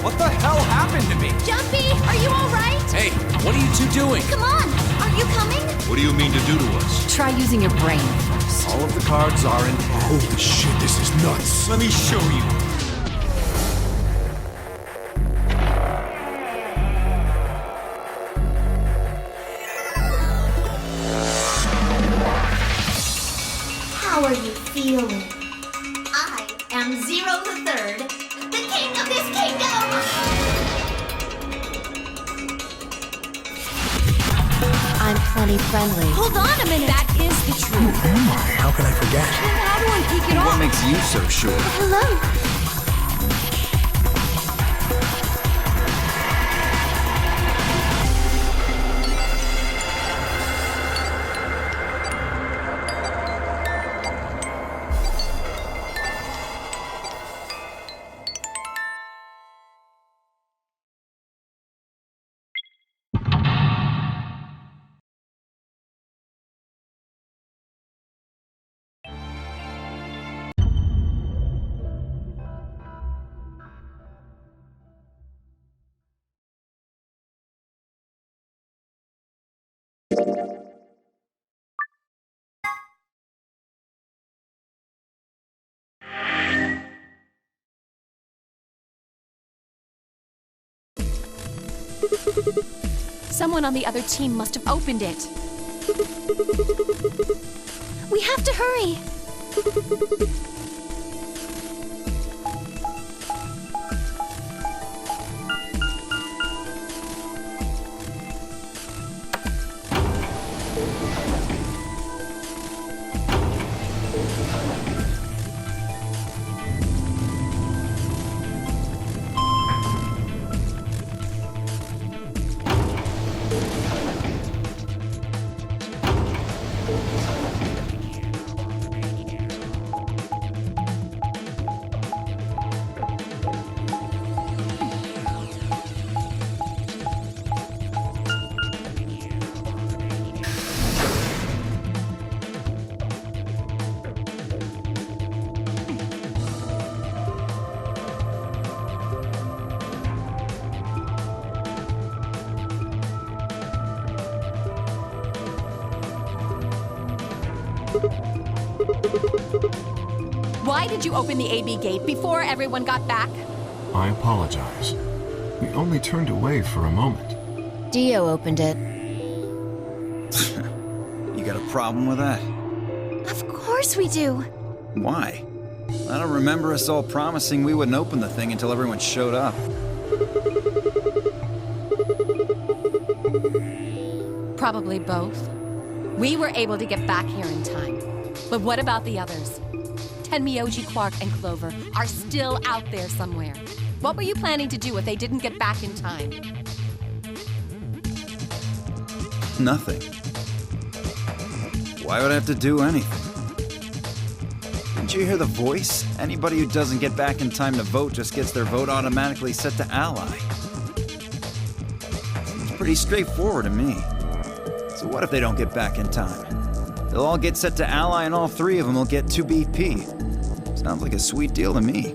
What the hell happened to me? Jumpy, are you all right? Hey, what are you two doing? Come on, are you coming? What do you mean to do to us? Try using your brain first. All of the cards are in hand. Holy shit, this is nuts. Let me show you. How are you feeling? I am Zero the Third, the king of this kingdom! I'm plenty friendly. Hold on a minute. That is the truth. Who am I? How can I forget? How do I peek it off? What makes you so sure? Hello. Someone on the other team must have opened it. We have to hurry. Why did you open the AB gate before everyone got back? I apologize. We only turned away for a moment. Dio opened it. You got a problem with that? Of course we do. Why? I don't remember us all promising we wouldn't open the thing until everyone showed up. Probably both. We were able to get back here in time. But what about the others? Tenmyoji, Quark, and Clover are still out there somewhere. What were you planning to do if they didn't get back in time? Nothing. Why would I have to do anything? Didn't you hear the voice? Anybody who doesn't get back in time to vote just gets their vote automatically set to ally. It's pretty straightforward to me. So what if they don't get back in time? They'll all get set to ally and all three of them will get 2 BP. Sounds like a sweet deal to me.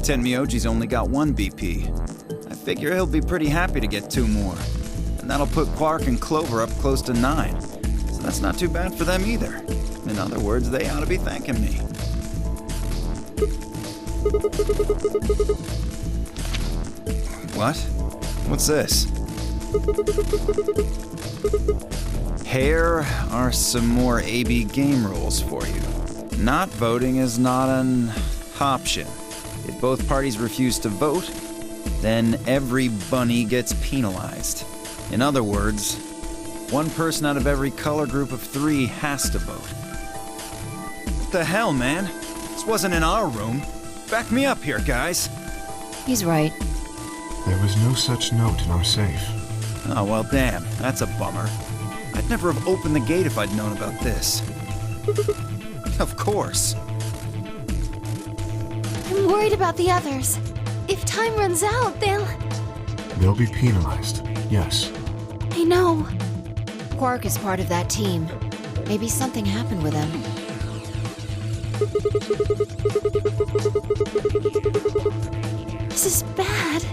Tenmyoji's only got 1 BP. I figure he'll be pretty happy to get 2 more. And that'll put Quark and Clover up close to 9. So that's not too bad for them either. In other words, they ought to be thanking me. What? What's this? Here are some more AB game rules for you. Not voting is not an option. If both parties refuse to vote, then every bunny gets penalized. In other words, 1 person out of every color group of 3 has to vote. What the hell, man? This wasn't in our room. Back me up here, guys. He's right. There was no such note in our safe. Oh, well, damn. That's a bummer. I'd never have opened the gate if I'd known about this. Of course. I'm worried about the others. If time runs out, They'll be penalized, yes. I know. Quark is part of that team. Maybe something happened with him. This is bad.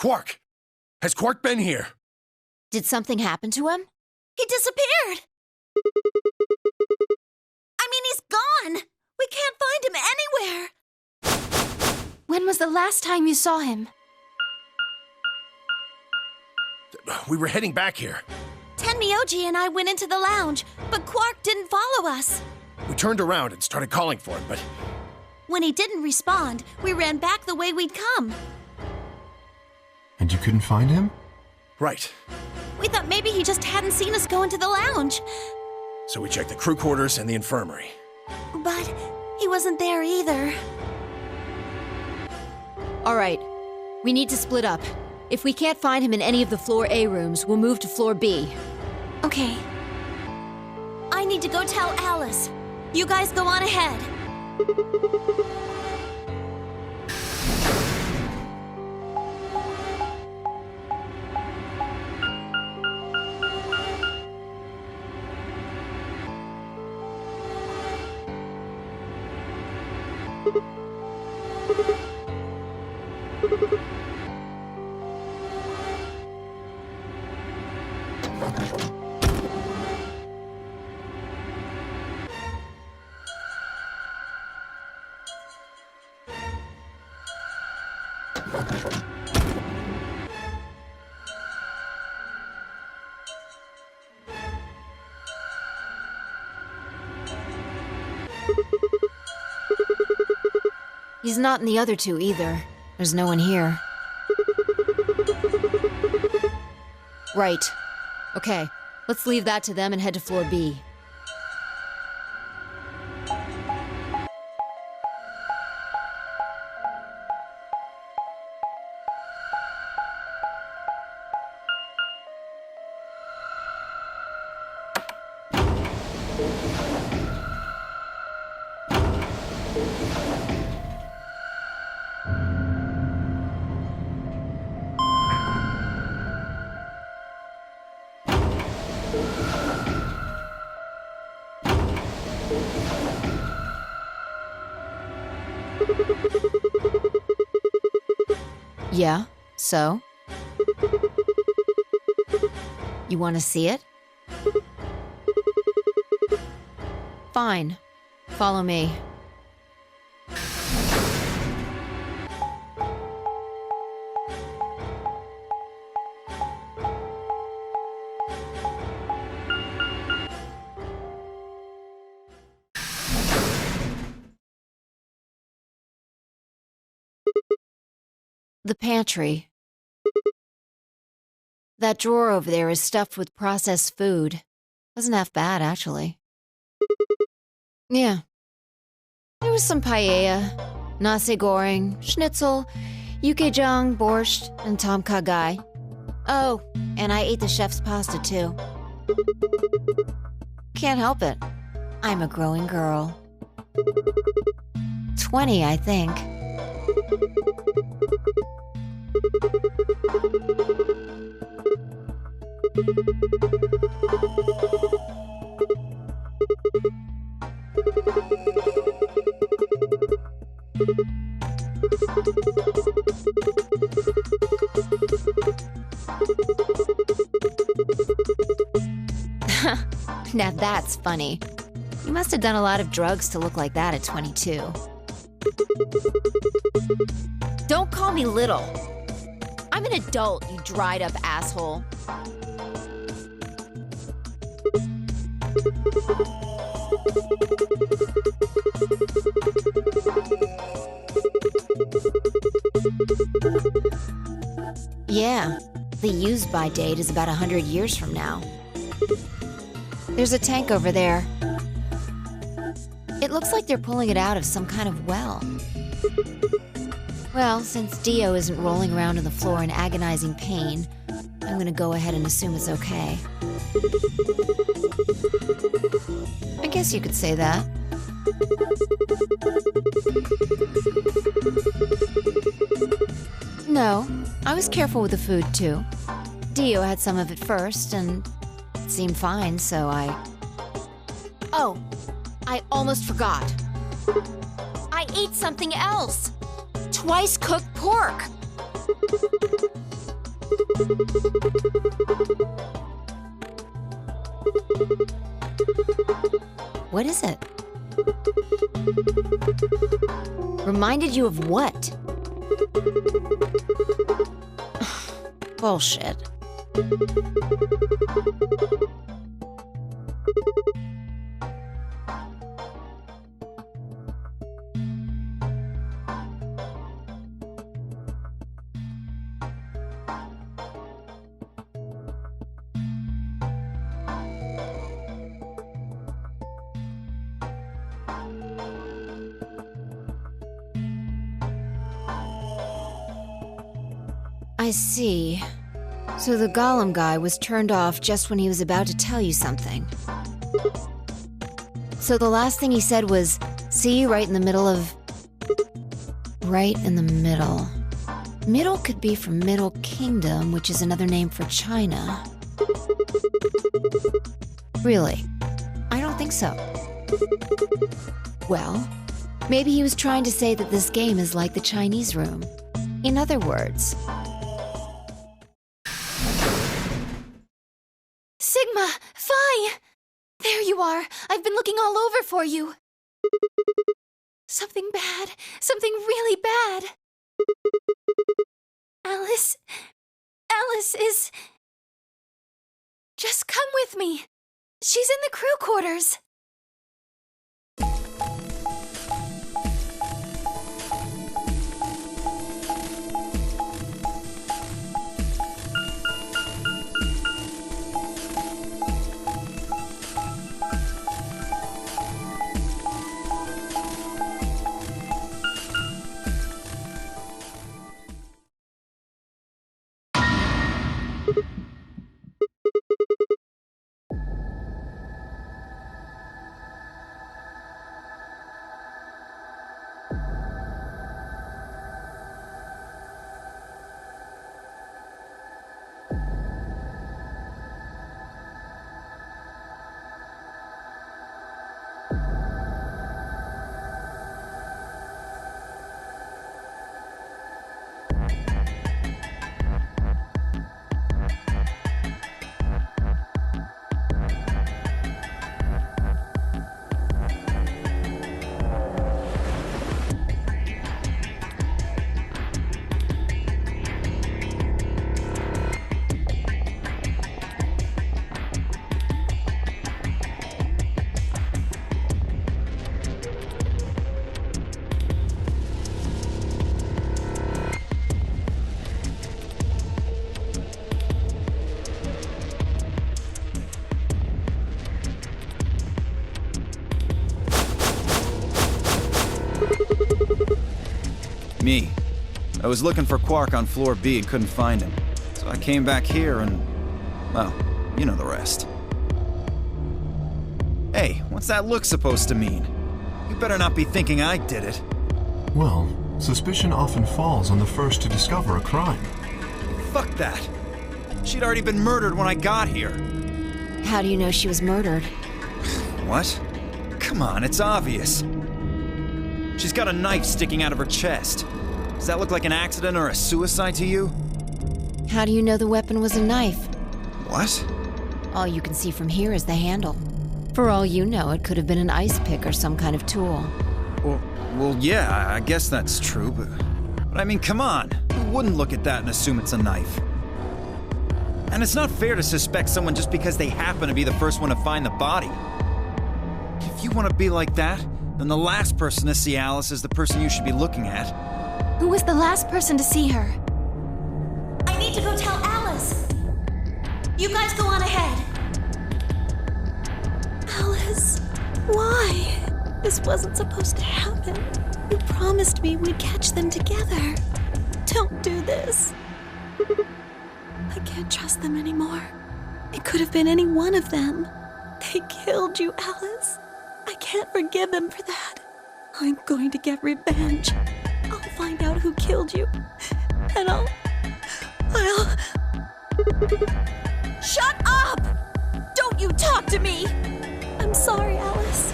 Quark! Has Quark been here? Did something happen to him? He disappeared! I mean, he's gone! We can't find him anywhere! When was the last time you saw him? We were heading back here. Tenmyoji and I went into the lounge, but Quark didn't follow us. We turned around and started calling for him, but When he didn't respond, we ran back the way we'd come. And you couldn't find him? right. We thought maybe he just hadn't seen us go into the lounge. So we checked the crew quarters and the infirmary. But he wasn't there either. All right. We need to split up. If we can't find him in any of the Floor A rooms, we'll move to Floor B. Okay. I need to go tell Alice. You guys go on ahead. He's not in the other two either. There's no one here. Right. Okay, let's leave that to them and head to Floor B. Yeah, so? You want to see it? Fine. Follow me. The pantry. That drawer over there is stuffed with processed food. Wasn't half bad, actually. Yeah. There was some paella, nasi goreng, schnitzel, yukejang, borscht, and tom kha gai. Oh, and I ate the chef's pasta, too. Can't help it. I'm a growing girl. 20, I think. Now that's funny. You must have done a lot of drugs to look like that at 22. Don't call me little. I'm an adult, you dried up asshole. Yeah, the use-by date is about 100 years from now. There's a tank over there. It looks like they're pulling it out of some kind of well. Well, since Dio isn't rolling around on the floor in agonizing pain, I'm gonna go ahead and assume it's okay. I guess you could say that. No, I was careful with the food too. Dio had some of it first, and it seemed fine, so Oh, I almost forgot. I ate something else! Twice cooked pork! What is it? Reminded you of what? Bullshit. I see. So the Golem guy was turned off just when he was about to tell you something. So the last thing he said was, see you right in the middle of... Right in the middle. Middle could be from Middle Kingdom, which is another name for China. Really? I don't think so. Well, maybe he was trying to say that this game is like the Chinese room. In other words... Sigma! Phi! There you are! I've been looking all over for you! Something bad. Something really bad. Alice is... Just come with me. She's in the crew quarters. Me. I was looking for Quark on floor B and couldn't find him. So I came back here and... well, you know the rest. Hey, what's that look supposed to mean? You better not be thinking I did it. Well, suspicion often falls on the first to discover a crime. Fuck that. She'd already been murdered when I got here. How do you know she was murdered? What? Come on, it's obvious. She's got a knife sticking out of her chest. Does that look like an accident or a suicide to you? How do you know the weapon was a knife? What? All you can see from here is the handle. For all you know, it could have been an ice pick or some kind of tool. Well, yeah, I guess that's true, but I mean, come on. Who wouldn't look at that and assume it's a knife? And it's not fair to suspect someone just because they happen to be the first one to find the body. If you want to be like that, then the last person to see Alice is the person you should be looking at. Who was the last person to see her? I need to go tell Alice. You guys go on ahead. Alice, why? This wasn't supposed to happen. You promised me we'd catch them together. Don't do this. I can't trust them anymore. It could have been any one of them. They killed you, Alice. I can't forgive them for that. I'm going to get revenge. I'll find out who killed you. And I'll... Shut up! Don't you talk to me! I'm sorry, Alice.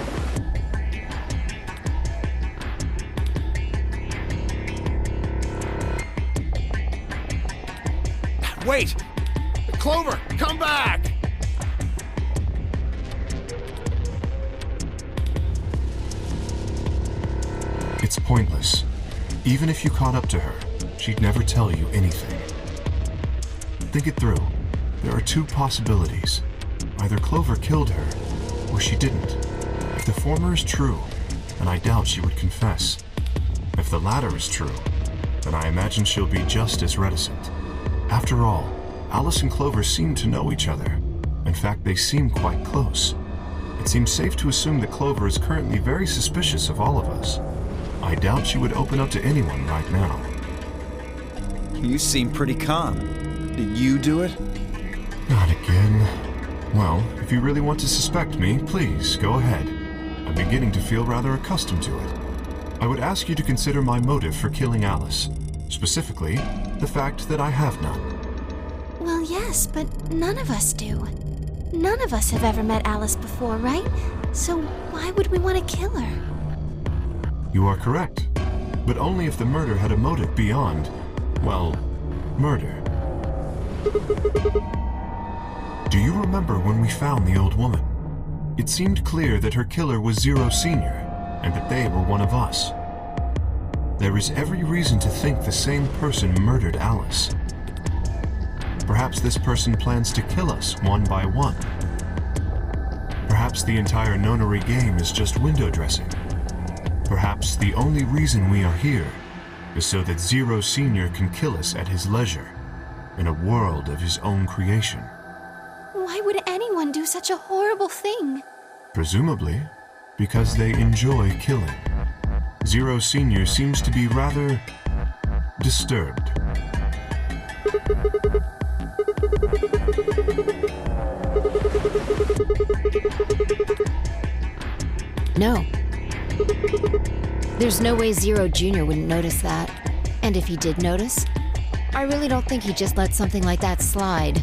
Wait! Clover, come back! It's pointless. Even if you caught up to her, she'd never tell you anything. Think it through. There are two possibilities. Either Clover killed her, or she didn't. If the former is true, then I doubt she would confess. If the latter is true, then I imagine she'll be just as reticent. After all, Alice and Clover seem to know each other. In fact, they seem quite close. It seems safe to assume that Clover is currently very suspicious of all of us. I doubt she would open up to anyone right now. You seem pretty calm. Did you do it? Not again. Well, if you really want to suspect me, please, go ahead. I'm beginning to feel rather accustomed to it. I would ask you to consider my motive for killing Alice. Specifically, the fact that I have none. Well, yes, but none of us do. None of us have ever met Alice before, right? So why would we want to kill her? You are correct. But only if the murder had a motive beyond, well, murder. Do you remember when we found the old woman? It seemed clear that her killer was Zero Sr., and that they were one of us. There is every reason to think the same person murdered Alice. Perhaps this person plans to kill us one by one. Perhaps the entire Nonary game is just window dressing. Perhaps the only reason we are here is so that Zero Sr. can kill us at his leisure, in a world of his own creation. Why would anyone do such a horrible thing? Presumably, because they enjoy killing. Zero Sr. seems to be rather disturbed. No. There's no way Zero Jr. wouldn't notice that. And if he did notice, I really don't think he'd just let something like that slide.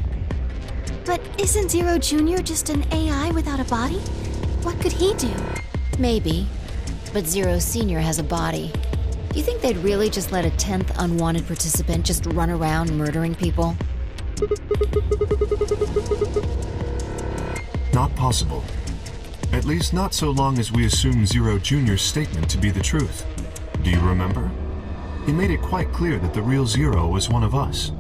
But isn't Zero Jr. just an AI without a body? What could he do? Maybe. But Zero Sr. has a body. Do you think they'd really just let a 10th unwanted participant just run around murdering people? Not possible. At least not so long as we assume Zero Jr.'s statement to be the truth. Do you remember? He made it quite clear that the real Zero was one of us.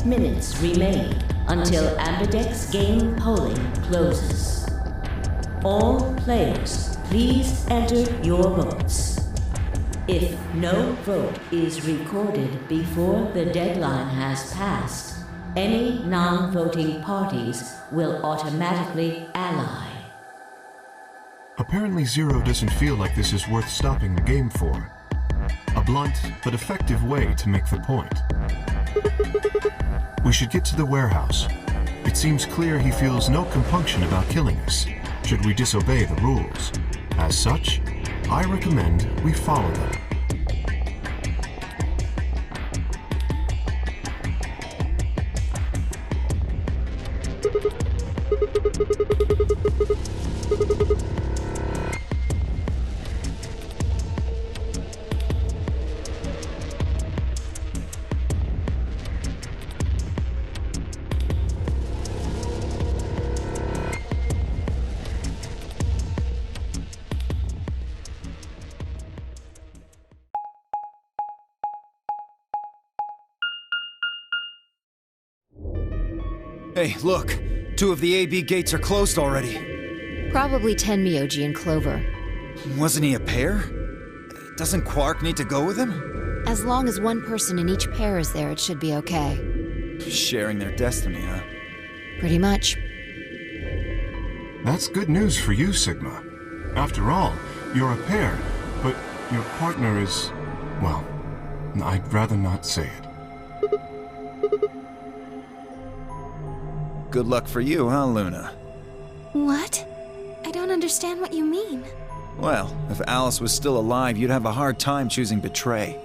Minutes remain until Ambidex game polling closes. All players, please enter your votes. If no vote is recorded before the deadline has passed, any non-voting parties will automatically ally. Apparently Zero doesn't feel like this is worth stopping the game for. A blunt but effective way to make the point. We should get to the warehouse. It seems clear he feels no compunction about killing us, should we disobey the rules. As such, I recommend we follow them. Hey, look! 2 of the AB gates are closed already. Probably Tenmyoji and Clover. Wasn't he a pair? Doesn't Quark need to go with him? As long as one person in each pair is there, it should be okay. Sharing their destiny, huh? Pretty much. That's good news for you, Sigma. After all, you're a pair, but your partner is... well, I'd rather not say it. Good luck for you, huh, Luna? What? I don't understand what you mean. Well, if Alice was still alive, you'd have a hard time choosing Betray.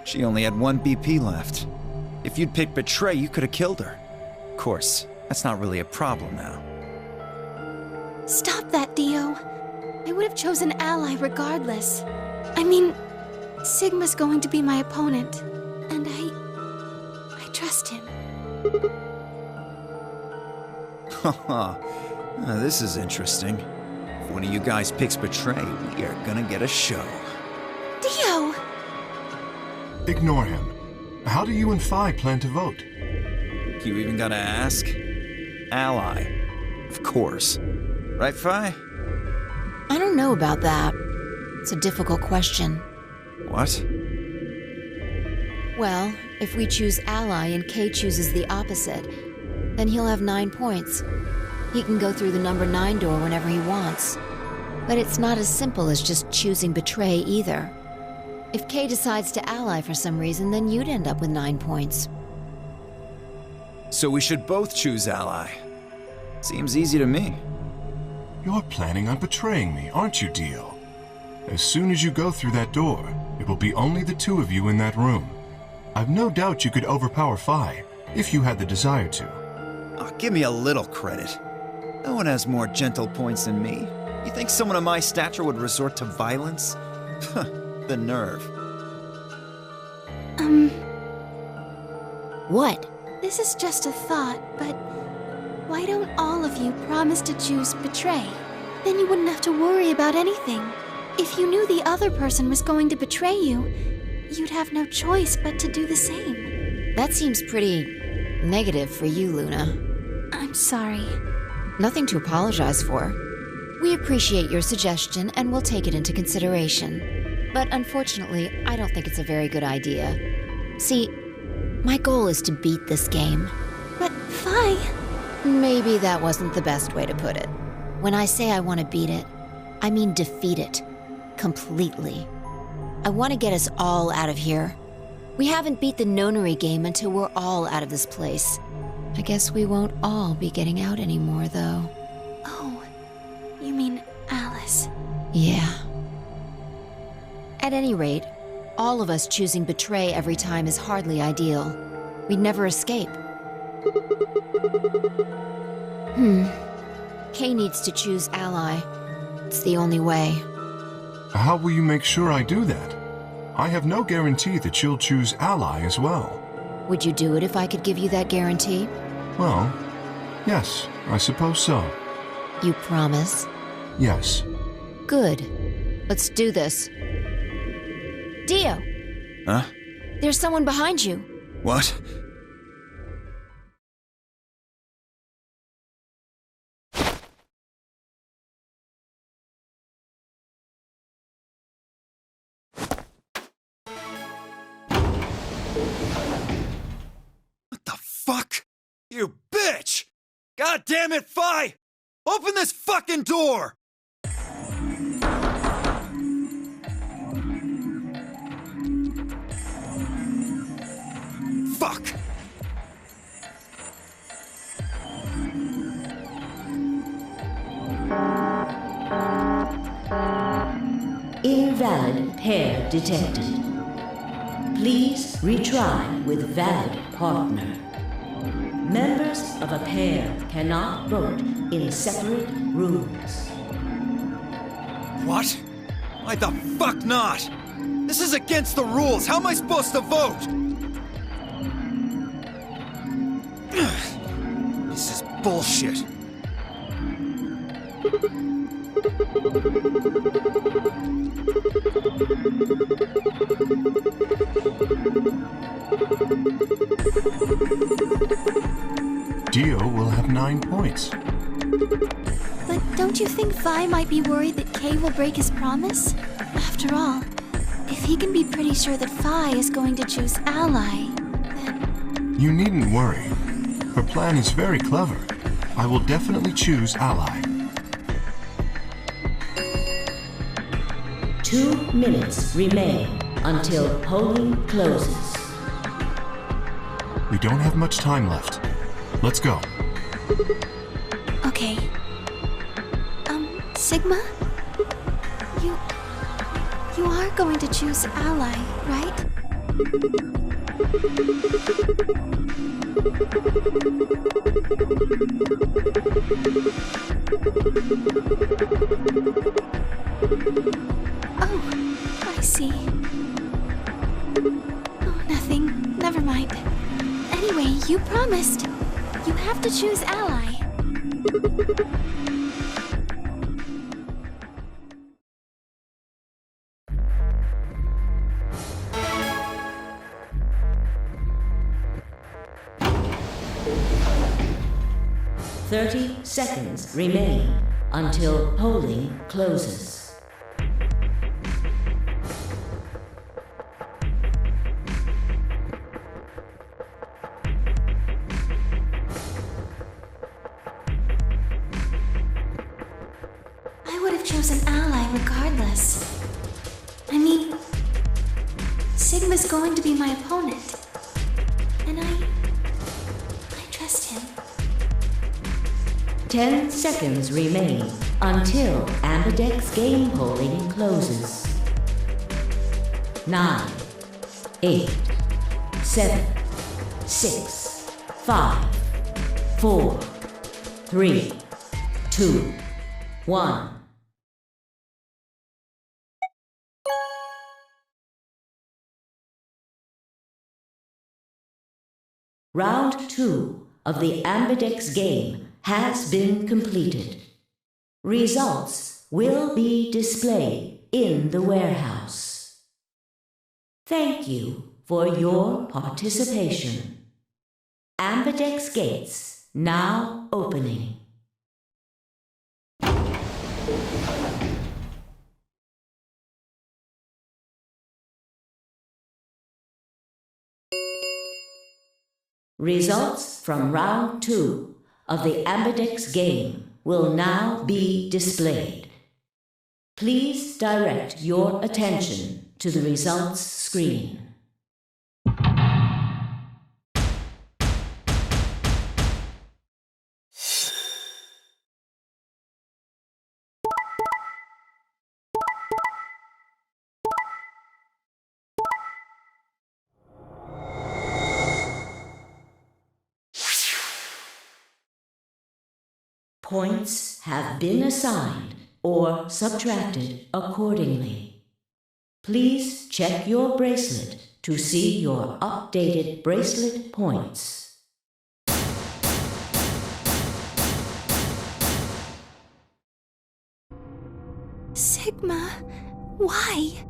She only had 1 BP left. If you'd picked Betray, you could have killed her. Of course, that's not really a problem now. Stop that, Dio. I would have chosen Ally regardless. I mean, Sigma's going to be my opponent, and I trust him. Haha, this is interesting. If one of you guys picks Betray, we are gonna get a show. Dio! Ignore him. How do you and Phi plan to vote? You even gotta ask? Ally. Of course. Right, Phi? I don't know about that. It's a difficult question. What? Well, if we choose Ally and Kay chooses the opposite, then he'll have 9 points. He can go through the number 9 door whenever he wants. But it's not as simple as just choosing Betray either. If Kay decides to ally for some reason, then you'd end up with 9 points. So we should both choose Ally. Seems easy to me. You're planning on betraying me, aren't you, Dio? As soon as you go through that door, it will be only the 2 of you in that room. I've no doubt you could overpower Phi, if you had the desire to. Oh, give me a little credit. No one has more gentle points than me. You think someone of my stature would resort to violence? The nerve. What? This is just a thought, but why don't all of you promise to choose Betray? Then you wouldn't have to worry about anything. If you knew the other person was going to betray you, you'd have no choice but to do the same. That seems pretty negative for you, Luna. I'm sorry. Nothing to apologize for. We appreciate your suggestion and we'll take it into consideration. But unfortunately, I don't think it's a very good idea. See, my goal is to beat this game. But Phi... Maybe that wasn't the best way to put it. When I say I want to beat it, I mean defeat it. Completely. I want to get us all out of here. We haven't beat the Nonary game until we're all out of this place. I guess we won't all be getting out anymore, though. Oh, you mean Alice? Yeah. At any rate, all of us choosing Betray every time is hardly ideal. We'd never escape. Kay needs to choose Ally. It's the only way. How will you make sure I do that? I have no guarantee that she'll choose Ally as well. Would you do it if I could give you that guarantee? Well, yes, I suppose so. You promise? Yes. Good. Let's do this. Dio! Huh? There's someone behind you. What? What the fuck? You bitch! God damn it, Phi! Open this fucking door! Fuck! pair detected. Please retry with valid partner. Members of a pair cannot vote in separate rooms. What? Why the fuck not? This is against the rules. How am I supposed to vote? This is bullshit. Dio will have 9 points. But don't you think Vi might be worried that Kay will break his promise? After all, if he can be pretty sure that Vi is going to choose Ally, then... You needn't worry. Her plan is very clever. I will definitely choose Ally. 2 minutes remain until polling closes. We don't have much time left. Let's go. Okay. Sigma? You are going to choose Ally, right? Oh, I see. Oh, nothing. Never mind. Anyway, you promised. You have to choose Ally. Thirty seconds remain until polling closes. I would have chosen Ally regardless. I mean, Sigma's going to be my opponent. And I trust him. 10 seconds remain until Ambidex game polling closes. 9, 8, 7, 6, 5, 4, 3, 2, 1. Round 2 of the Ambidex game has been completed. Results will be displayed in the warehouse. Thank you for your participation. Ambidex gates now opening. Results from round 2 of the Ambidex game will now be displayed. Please direct your attention to the results screen. Points have been assigned or subtracted accordingly. Please check your bracelet to see your updated bracelet points. Sigma, why?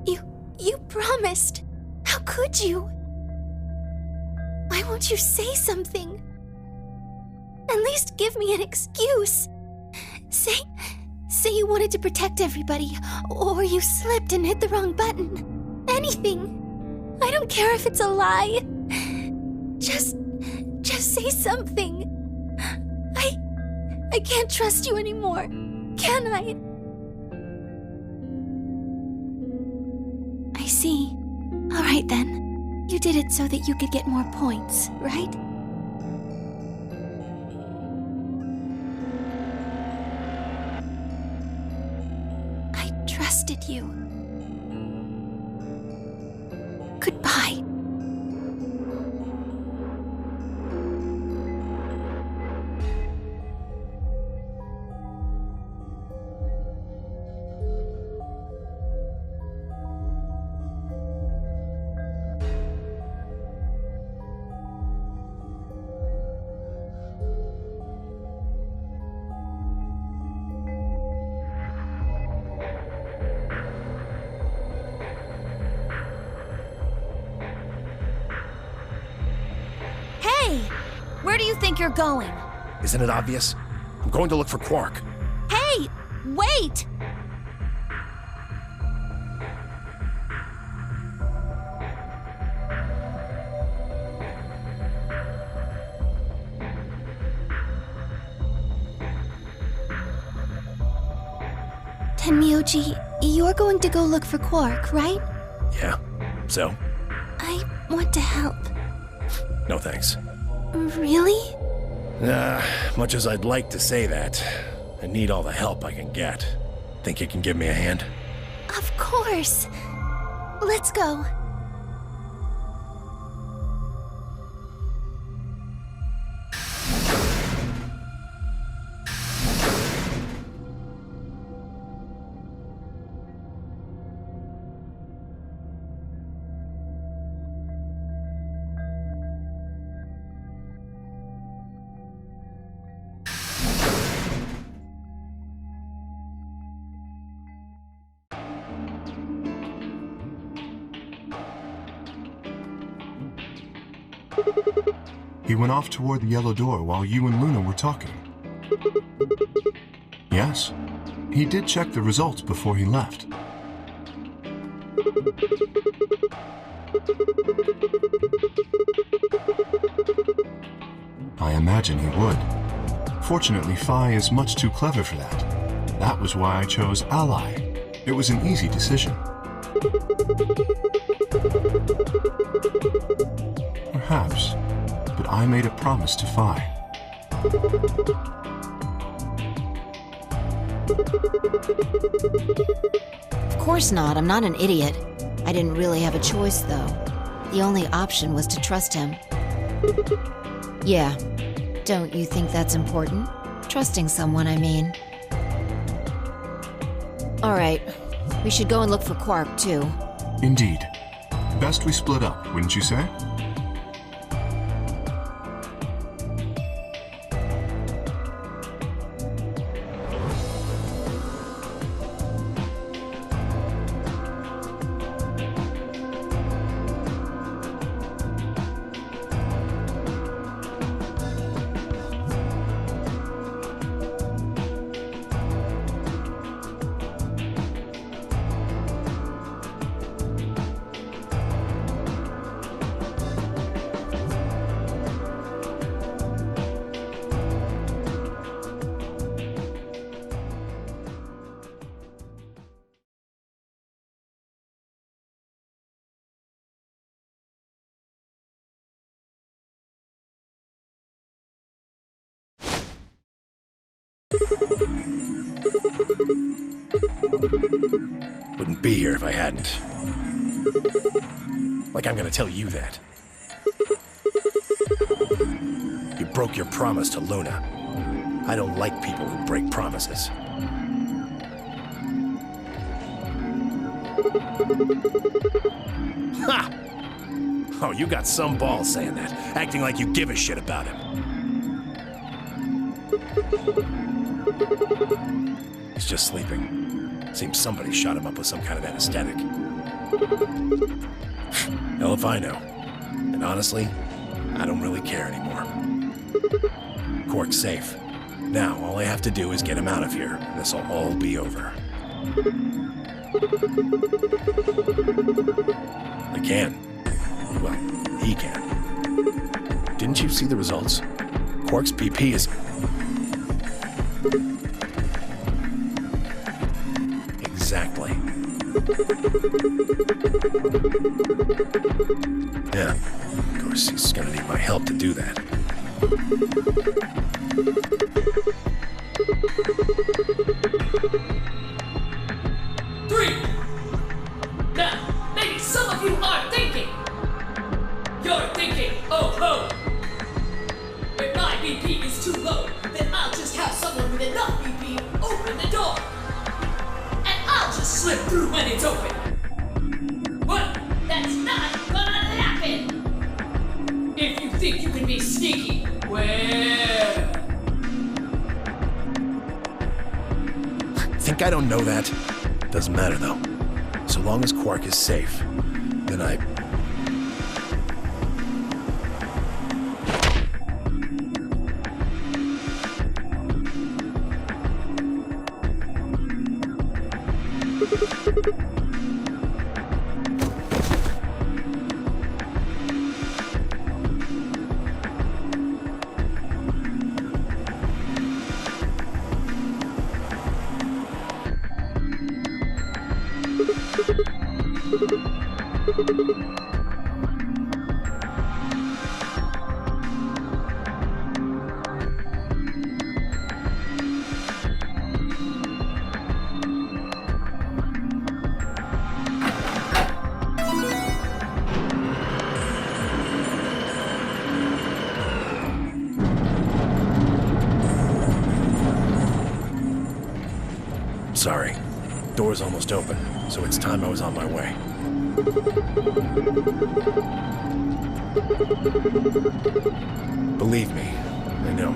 You promised. How could you? Why won't you say something? At least give me an excuse. Say you wanted to protect everybody, or you slipped and hit the wrong button. Anything. I don't care if it's a lie. Just say something. I can't trust you anymore, can I? I see. All right then. You did it so that you could get more points, right? trusted you. Goodbye. Where do you think you're going? Isn't it obvious? I'm going to look for Quark. Hey! Wait! Tenmyoji, you're going to go look for Quark, right? Yeah. So? I want to help. No thanks. Really? Much as I'd like to say that, I need all the help I can get. Think you can give me a hand? Of course. Let's go. He went off toward the yellow door while you and Luna were talking. Yes, he did check the results before he left. I imagine he would. Fortunately, Phi is much too clever for that. That was why I chose Ally. It was an easy decision. Perhaps, but I made a promise to Phi. Of course not, I'm not an idiot. I didn't really have a choice, though. The only option was to trust him. Yeah, don't you think that's important? Trusting someone, I mean. Alright, we should go and look for Quark, too. Indeed. Best we split up, wouldn't you say? Wouldn't be here if I hadn't. Like I'm gonna tell you that. You broke your promise to Luna. I don't like people who break promises. Ha! Oh, you got some balls saying that, acting like you give a shit about him. He's just sleeping. Seems somebody shot him up with some kind of anesthetic. Hell if I know. And honestly, I don't really care anymore. Quark's safe. Now, all I have to do is get him out of here, and this'll all be over. I can. Well, he can. Didn't you see the results? Quark's PP is... Exactly. Yeah, of course he's gonna need my help to do that. Three. think I don't know that? Doesn't matter, though. So long as Quark is safe, then I... Sorry. Door's almost open, so it's time I was on my way. Believe me, I know.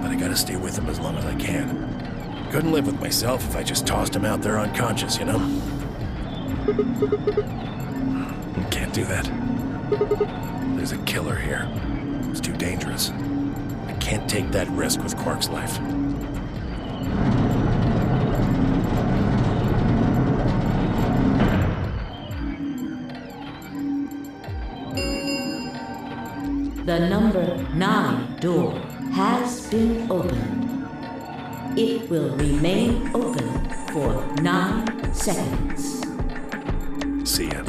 But I gotta stay with him as long as I can. Couldn't live with myself if I just tossed him out there unconscious, you know? Can't do that. There's a killer here. It's too dangerous. I can't take that risk with Quark's life. The number 9 door has been opened. It will remain open for 9 seconds. See ya.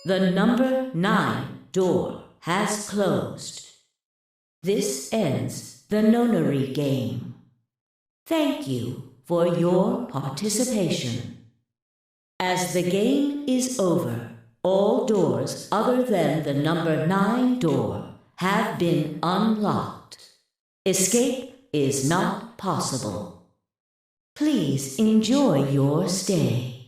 The number 9 door has closed. This ends the Nonary game. Thank you for your participation. As the game is over, all doors other than the number 9 door have been unlocked. Escape is not possible. Please enjoy your stay.